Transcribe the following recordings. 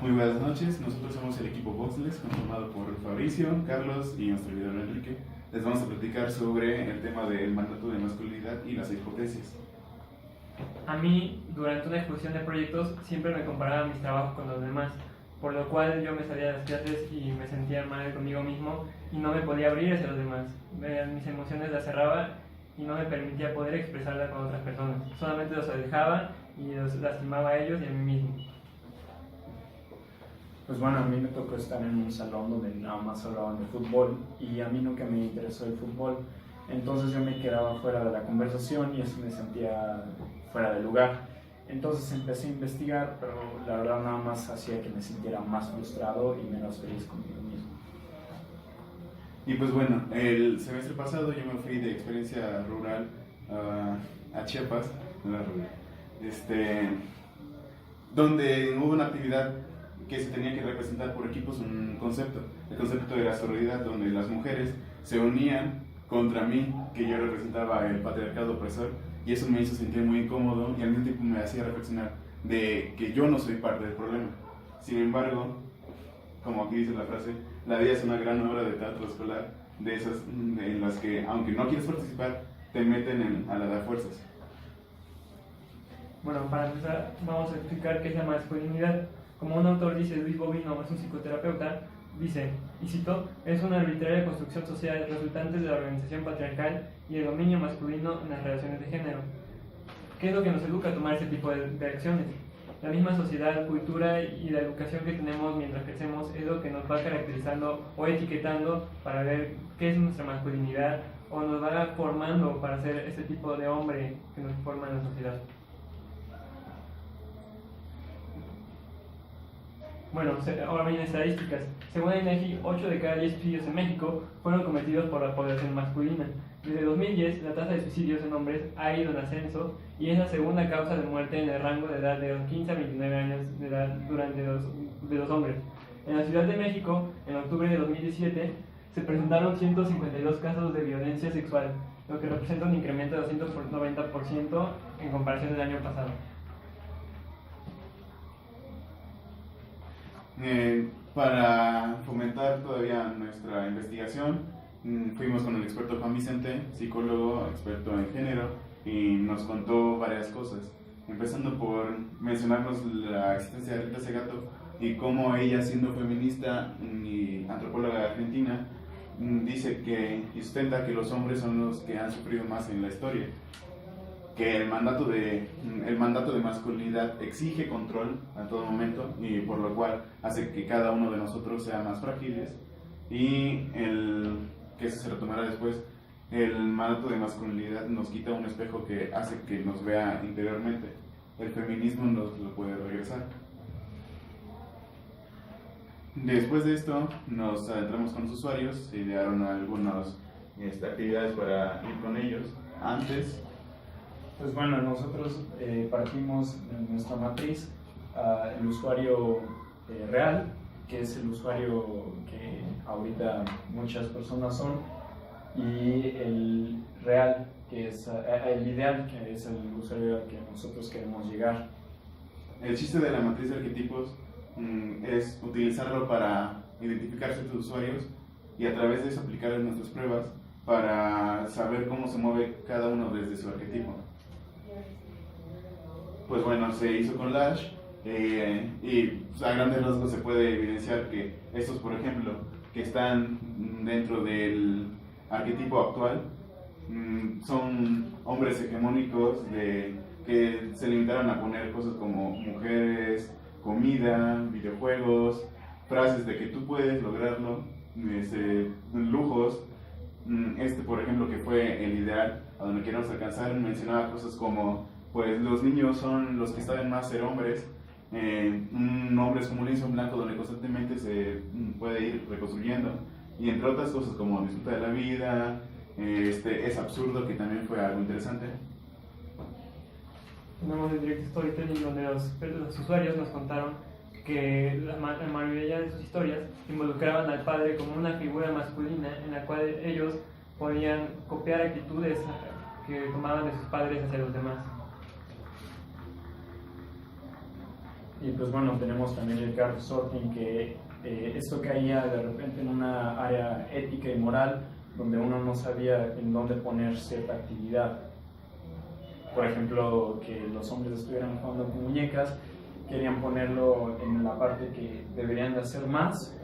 Muy buenas noches, nosotros somos el equipo Voxles, conformado por Fabricio, Carlos y nuestro servidor Enrique. Les vamos a platicar sobre el tema del mandato de masculinidad y las hipótesis. A mí, durante una exposición de proyectos, siempre me comparaba mis trabajos con los demás, por lo cual yo me salía de las clases y me sentía mal conmigo mismo y no me podía abrir hacia los demás. Mis emociones las cerraba y no me permitía poder expresarlas con otras personas. Solamente los alejaba y los lastimaba a ellos y a mí mismo. Pues bueno, a mí me tocó estar en un salón donde nada más hablaban de fútbol y a mí nunca me interesó el fútbol. Entonces yo me quedaba fuera de la conversación y eso me sentía fuera de lugar. Entonces empecé a investigar, pero la verdad nada más hacía que me sintiera más frustrado y menos feliz conmigo mismo. Y pues bueno, el semestre pasado yo me fui de experiencia rural a Chiapas, no era rural, donde hubo una actividad que se tenía que representar por equipos un concepto. El concepto de la sororidad, donde las mujeres se unían contra mí, que yo representaba el patriarcado opresor, y eso me hizo sentir muy incómodo y al mismo tiempo me hacía reflexionar de que yo no soy parte del problema. Sin embargo, como aquí dice la frase, la vida es una gran obra de teatro escolar, de esas en las que, aunque no quieres participar, te meten a la de fuerzas. Bueno, para empezar, vamos a explicar qué es la masculinidad. Como un autor dice, Luis Bobino, es un psicoterapeuta, dice, y cito, es una arbitraria construcción social resultante de la organización patriarcal y el dominio masculino en las relaciones de género. ¿Qué es lo que nos educa a tomar ese tipo de acciones? La misma sociedad, cultura y la educación que tenemos mientras crecemos es lo que nos va caracterizando o etiquetando para ver qué es nuestra masculinidad o nos va formando para ser ese tipo de hombre que nos forma en la sociedad. Bueno, ahora vienen estadísticas. Según el INEGI, 8 de cada 10 suicidios en México fueron cometidos por la población masculina. Desde 2010, la tasa de suicidios en hombres ha ido en ascenso y es la segunda causa de muerte en el rango de edad de los 15 a 29 años de edad de los hombres. En la Ciudad de México, en octubre de 2017, se presentaron 152 casos de violencia sexual, lo que representa un incremento de 290% en comparación del año pasado. Para fomentar todavía nuestra investigación, fuimos con el experto Juan Vicente, psicólogo, experto en género, y nos contó varias cosas, empezando por mencionarnos la existencia de Rita Segato y cómo ella, siendo feminista y antropóloga argentina, dice que y sustenta que los hombres son los que han sufrido más en la historia, que el mandato de masculinidad exige control a todo momento y por lo cual hace que cada uno de nosotros sea más frágiles, y que eso se retomará después, el mandato de masculinidad nos quita un espejo que hace que nos vea interiormente. El feminismo nos lo puede regresar. Después de esto nos adentramos con los usuarios, se idearon algunas actividades para ir con ellos. Antes, pues bueno, nosotros partimos de nuestra matriz el usuario real, que es el usuario que ahorita muchas personas son, y el real, que es el ideal, que es el usuario al que nosotros queremos llegar. El chiste de la matriz de arquetipos es utilizarlo para identificar ciertos usuarios y a través de eso aplicar nuestras pruebas para saber cómo se mueve cada uno desde su arquetipo. Pues bueno, se hizo con Lash y a grandes rasgos se puede evidenciar que estos, por ejemplo, que están dentro del arquetipo actual, son hombres hegemónicos que se limitaron a poner cosas como mujeres, comida, videojuegos, frases de que tú puedes lograrlo, lujos. Por ejemplo, que fue el ideal a donde queremos alcanzar, mencionaba cosas como, pues los niños son los que saben más ser hombres, un hombre es como un lienzo en blanco donde constantemente se puede ir reconstruyendo, y entre otras cosas como disfrutar de la vida, es absurdo, que también fue algo interesante. Tenemos el Direct Storytelling donde los usuarios nos contaron que la mayoría de sus historias involucraban al padre como una figura masculina en la cual ellos podían copiar actitudes que tomaban de sus padres hacia los demás. Y pues bueno, tenemos también el card sorting, que esto caía de repente en una área ética y moral donde uno no sabía en dónde poner cierta actividad. Por ejemplo, que los hombres estuvieran jugando con muñecas, querían ponerlo en la parte que deberían de hacer más,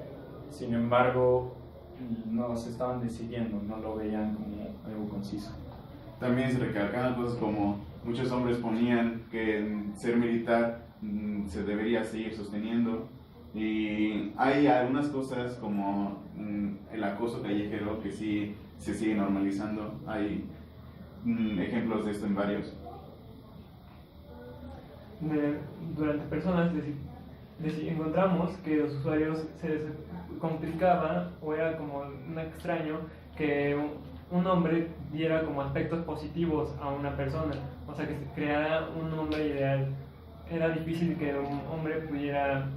sin embargo no se estaban decidiendo, no lo veían como algo conciso. También se recalcaban cosas como muchos hombres ponían que ser militar se debería seguir sosteniendo, y hay algunas cosas como el acoso callejero que sí se sigue normalizando. Hay ejemplos de esto en varios. Durante personas encontramos que los usuarios se les complicaba o era como un extraño que un hombre diera como aspectos positivos a una persona, o sea, que se creara un hombre ideal. Era difícil que un hombre pudiera,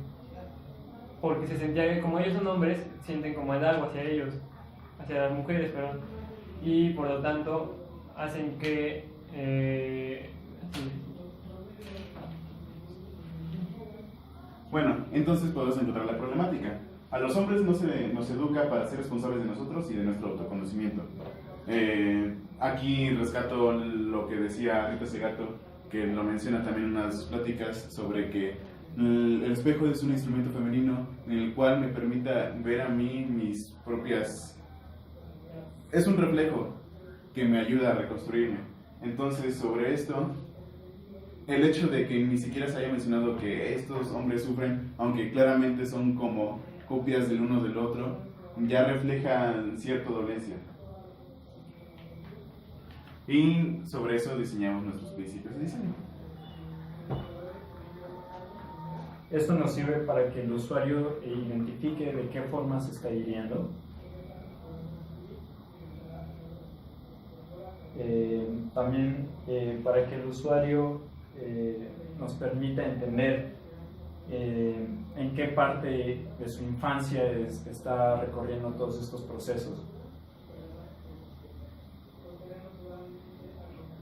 porque se sentía que como ellos son hombres, sienten como halago hacia ellos, hacia las mujeres, perdón, y por lo tanto hacen que Bueno, entonces podemos encontrar la problemática. A los hombres no se nos educa para ser responsables de nosotros y de nuestro autoconocimiento. Aquí rescato lo que decía Rita Segato, que lo menciona también en unas pláticas, sobre que el espejo es un instrumento femenino en el cual me permita ver a mí mis propias... Es un reflejo que me ayuda a reconstruirme. Entonces, sobre esto, el hecho de que ni siquiera se haya mencionado que estos hombres sufren, aunque claramente son como copias del uno del otro, ya refleja cierta dolencia. Y sobre eso diseñamos nuestros principios de diseño. Esto nos sirve para que el usuario identifique de qué forma se está hiriendo. También para que el usuario nos permita entender en qué parte de su infancia está recorriendo todos estos procesos,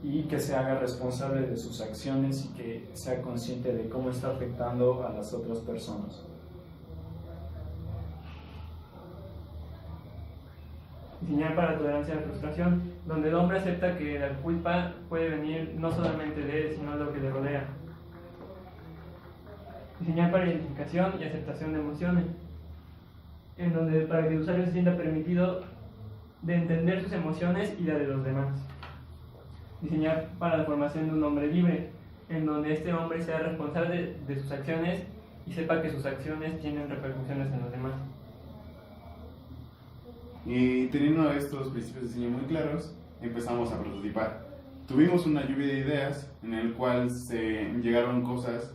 y que se haga responsable de sus acciones y que sea consciente de cómo está afectando a las otras personas. Diseñar para la tolerancia a la frustración, donde el hombre acepta que la culpa puede venir no solamente de él, sino de lo que le rodea. Diseñar para identificación y aceptación de emociones, en donde para que el usuario se sienta permitido de entender sus emociones y la de los demás. Diseñar para la formación de un hombre libre, en donde este hombre sea responsable de sus acciones y sepa que sus acciones tienen repercusiones en los demás. Y teniendo estos principios de diseño muy claros, empezamos a prototipar. Tuvimos una lluvia de ideas en el cual se llegaron cosas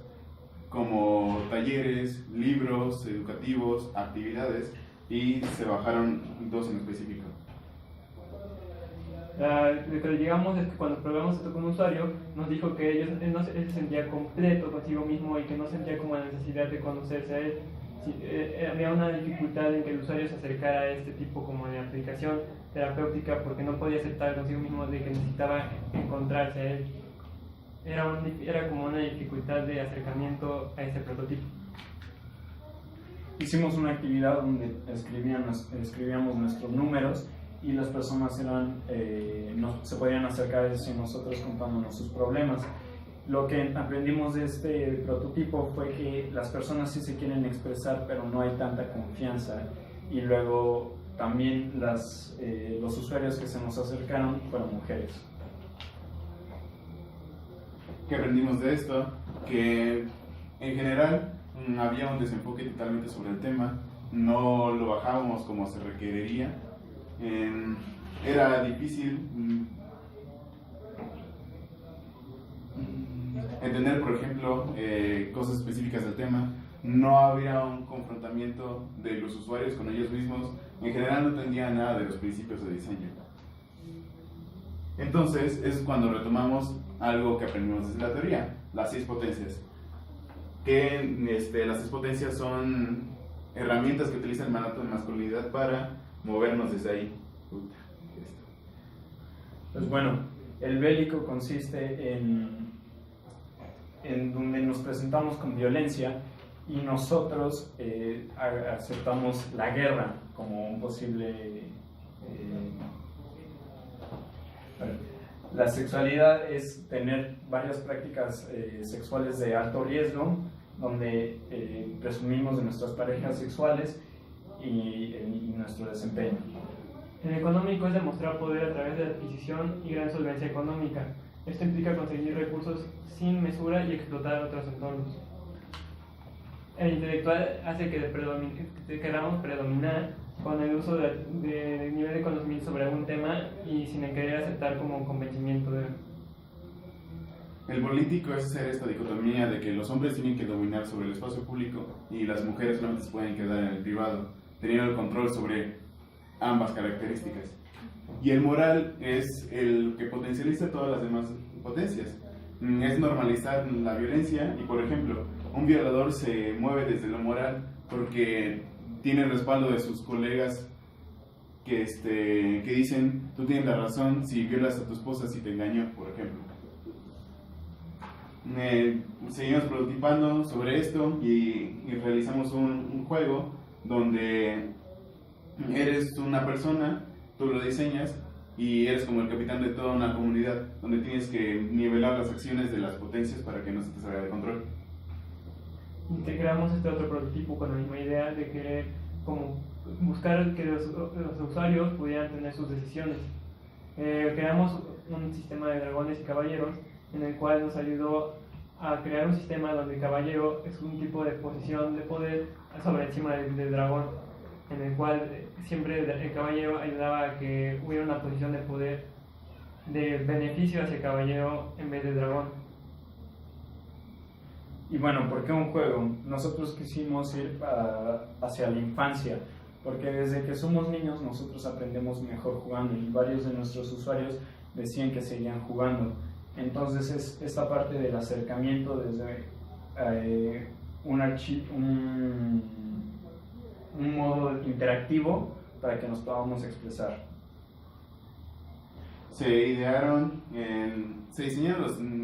como talleres, libros educativos, actividades, y se bajaron dos en específico. Lo que llegamos es que cuando probamos esto con un usuario, nos dijo que él se sentía completo consigo mismo y que no sentía como la necesidad de conocerse a él. Había una dificultad en que el usuario se acercara a este tipo como de aplicación terapéutica, porque no podía aceptar consigo mismo de que necesitaba encontrarse a él. Era como una dificultad de acercamiento a este prototipo. Hicimos una actividad donde escribíamos nuestros números y las personas se podían acercar hacia nosotros contándonos sus problemas. Lo que aprendimos de este prototipo fue que las personas sí se quieren expresar, pero no hay tanta confianza. Y luego también los usuarios que se nos acercaron fueron mujeres. ¿Qué aprendimos de esto? Que en general había un desenfoque totalmente sobre el tema, no lo bajábamos como se requeriría. Era difícil entender, por ejemplo, cosas específicas del tema. No había un confrontamiento de los usuarios con ellos mismos. En general no entendían nada de los principios de diseño. Entonces es cuando retomamos algo que aprendimos desde la teoría, las 6 potencias. Las 6 potencias son herramientas que utiliza el mandato de masculinidad para movernos desde ahí. Pues bueno, el bélico consiste en en donde nos presentamos con violencia y nosotros aceptamos la guerra como un posible... la sexualidad es tener varias prácticas sexuales de alto riesgo, donde presumimos de nuestras parejas sexuales y nuestro desempeño. El económico es demostrar poder a través de la adquisición y gran solvencia económica. Esto implica conseguir recursos sin mesura y explotar otros entornos. El intelectual hace que queramos predominar con el uso de nivel de conocimiento sobre algún tema y sin querer aceptar como un convencimiento de... El político es hacer esta dicotomía de que los hombres tienen que dominar sobre el espacio público y las mujeres solamente se pueden quedar en el privado, teniendo el control sobre ambas características. Y el moral es el que potencializa todas las demás potencias. Es normalizar la violencia y, por ejemplo, un violador se mueve desde lo moral porque tiene el respaldo de sus colegas que dicen: tú tienes la razón si violas a tu esposa, si te engañó, por ejemplo. Seguimos prototipando sobre esto y realizamos un juego donde eres una persona, tú lo diseñas y eres como el capitán de toda una comunidad, donde tienes que nivelar las acciones de las potencias para que no se te salga de control. Integramos este otro prototipo con la misma idea de querer como buscar que los usuarios pudieran tener sus decisiones. Creamos un sistema de dragones y caballeros en el cual nos ayudó a crear un sistema donde el caballero es un tipo de posición de poder sobre encima del dragón, en el cual siempre el caballero ayudaba a que hubiera una posición de poder de beneficio hacia el caballero en vez del dragón. Y bueno, ¿por qué un juego? Nosotros quisimos ir hacia la infancia, porque desde que somos niños nosotros aprendemos mejor jugando y varios de nuestros usuarios decían que seguían jugando. Entonces es esta parte del acercamiento desde un modo interactivo para que nos podamos expresar. Se diseñaron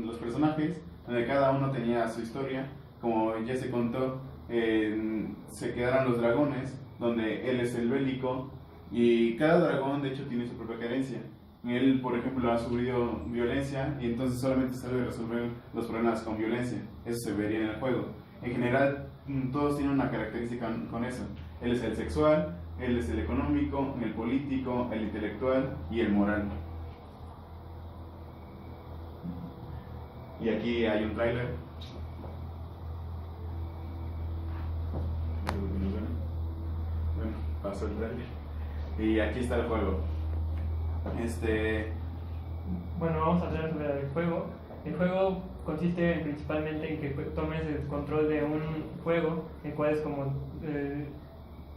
los personajes, donde cada uno tenía su historia. Como ya se contó, se quedaron los dragones, donde él es el bélico, y cada dragón de hecho tiene su propia carencia. Él, por ejemplo, ha sufrido violencia y entonces solamente sabe resolver los problemas con violencia. Eso se vería en el juego. En general, todos tienen una característica con eso. Él es el sexual, él es el económico, el político, el intelectual y el moral. Y aquí hay un tráiler. Bueno, pasó el tráiler. Y aquí está el juego. Bueno, vamos a hablar sobre el juego. El juego consiste principalmente en que tomes el control de un juego, el cual es como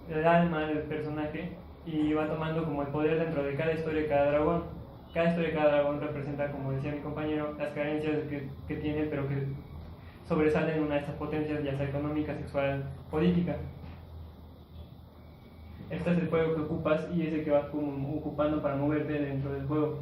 el alma del personaje, y va tomando como el poder dentro de cada historia de cada dragón. Cada historia de cada dragón representa, como decía mi compañero, las carencias que tiene, pero que sobresalen en una de estas potencias, ya sea económica, sexual, política. Este es el juego que ocupas y es el que vas como ocupando para moverte dentro del juego.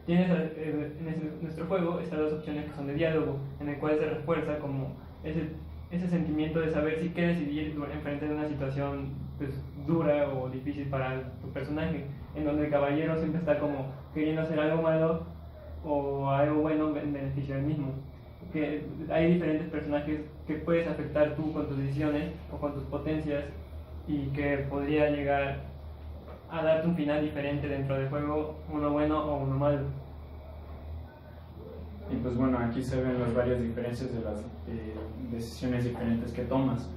En nuestro juego están dos opciones que son de diálogo, en el cual se refuerza como ese sentimiento de saber si qué decidir enfrente de una situación pues, dura o difícil para tu personaje, en donde el caballero siempre está como queriendo hacer algo malo o algo bueno en beneficio del mismo. Que hay diferentes personajes que puedes afectar tú con tus decisiones o con tus potencias y que podría llegar a darte un final diferente dentro del juego, uno bueno o uno malo. Y pues bueno, aquí se ven las varias diferencias de las decisiones diferentes que tomas.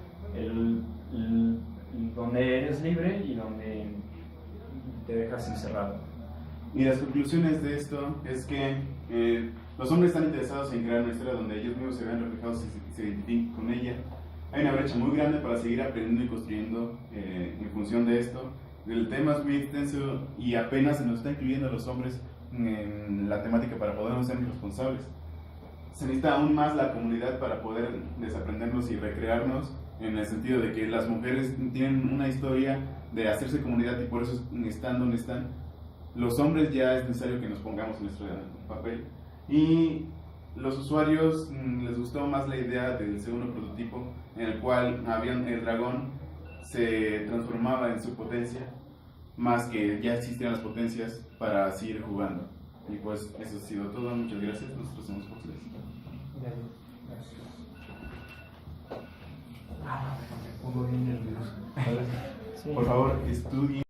Donde eres libre y donde te dejas encerrado. Y las conclusiones de esto es que los hombres están interesados en crear una historia donde ellos mismos se vean reflejados y se identifiquen con ella. Hay una brecha muy grande para seguir aprendiendo y construyendo en función de esto. El tema es muy extenso y apenas se nos está incluyendo a los hombres en la temática para poder ser responsables. Se necesita aún más la comunidad para poder desaprendernos y recrearnos, en el sentido de que las mujeres tienen una historia de hacerse comunidad y por eso están donde están. Los hombres ya es necesario que nos pongamos en nuestro papel y los usuarios les gustó más la idea del segundo prototipo, en el cual el dragón se transformaba en su potencia, más que ya existían las potencias para seguir jugando. Y pues eso ha sido todo, muchas gracias, nosotros somos Foxless. Me pongo bien nervioso. Por favor, estudien.